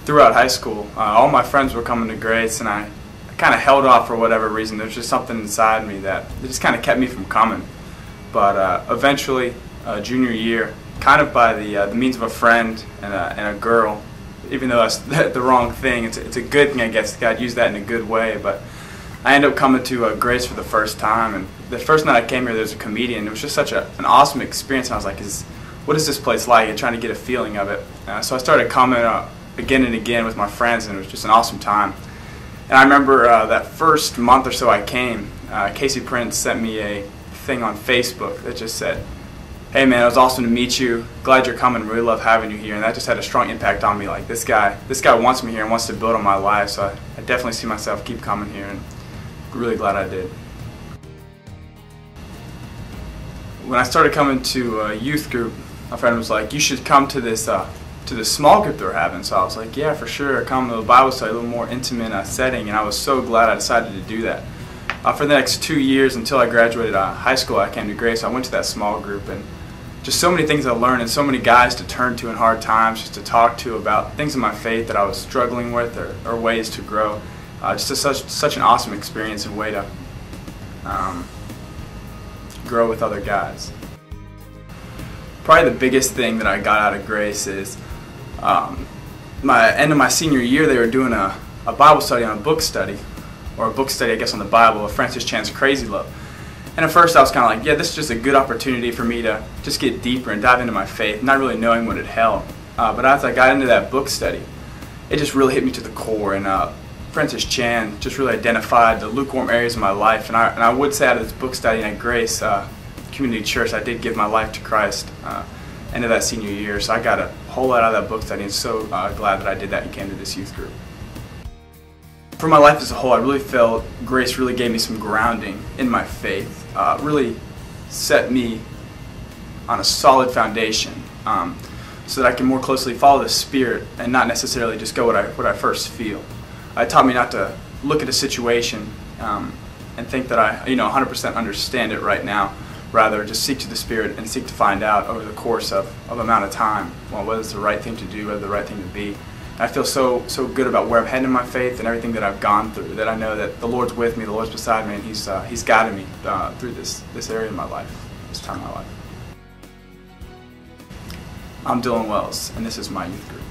throughout high school, all my friends were coming to Grace, and I kind of held off for whatever reason. There's just something inside me that just kind of kept me from coming. But eventually, junior year, kind of by the means of a friend and a girl, even though that's the wrong thing, it's a good thing, I guess. God used that in a good way. But I ended up coming to Grace for the first time, and the first night I came here, there was a comedian. It was just such an awesome experience. And I was like, what is this place like? And trying to get a feeling of it. So I started coming again and again with my friends, and it was just an awesome time. And I remember that first month or so I came, Casey Prince sent me a thing on Facebook that just said, "Hey man, it was awesome to meet you. Glad you're coming. Really love having you here." And that just had a strong impact on me. Like, this guy wants me here and wants to build on my life. So I definitely see myself keep coming here, and really glad I did. When I started coming to a youth group, my friend was like, "You should come to this small group they're having." So I was like, "Yeah, for sure. Come to a Bible study, a little more intimate setting." And I was so glad I decided to do that. For the next 2 years until I graduated high school, I came to Grace. I went to that small group, and just so many things I learned, and so many guys to turn to in hard times, just to talk to about things in my faith that I was struggling with, or ways to grow. Such an awesome experience and way to grow with other guys. Probably the biggest thing that I got out of Grace is end of my senior year, they were doing a Bible study on a book study, or a book study, I guess, on the Bible, of Francis Chan's Crazy Love. And at first I was kind of like, yeah, this is just a good opportunity for me to just get deeper and dive into my faith, not really knowing what it held. But as I got into that book study, it just really hit me to the core, and Francis Chan just really identified the lukewarm areas of my life. And I would say out of this book study and at Grace Community Church, I did give my life to Christ end of that senior year. So I got a whole lot out of that book study, and so glad that I did that and came to this youth group. For my life as a whole, I really felt Grace really gave me some grounding in my faith, really set me on a solid foundation, so that I can more closely follow the Spirit and not necessarily just go what I first feel. It taught me not to look at a situation and think that I 100% understand it right now. Rather, just seek to the Spirit and seek to find out over the course of amount of time, whether it's the right thing to do, whether the right thing to be. I feel so good about where I'm heading in my faith and everything that I've gone through, that I know that the Lord's with me, the Lord's beside me, and He's guided me through this area of my life, this time of my life. I'm Dylan Wells, and this is my youth group.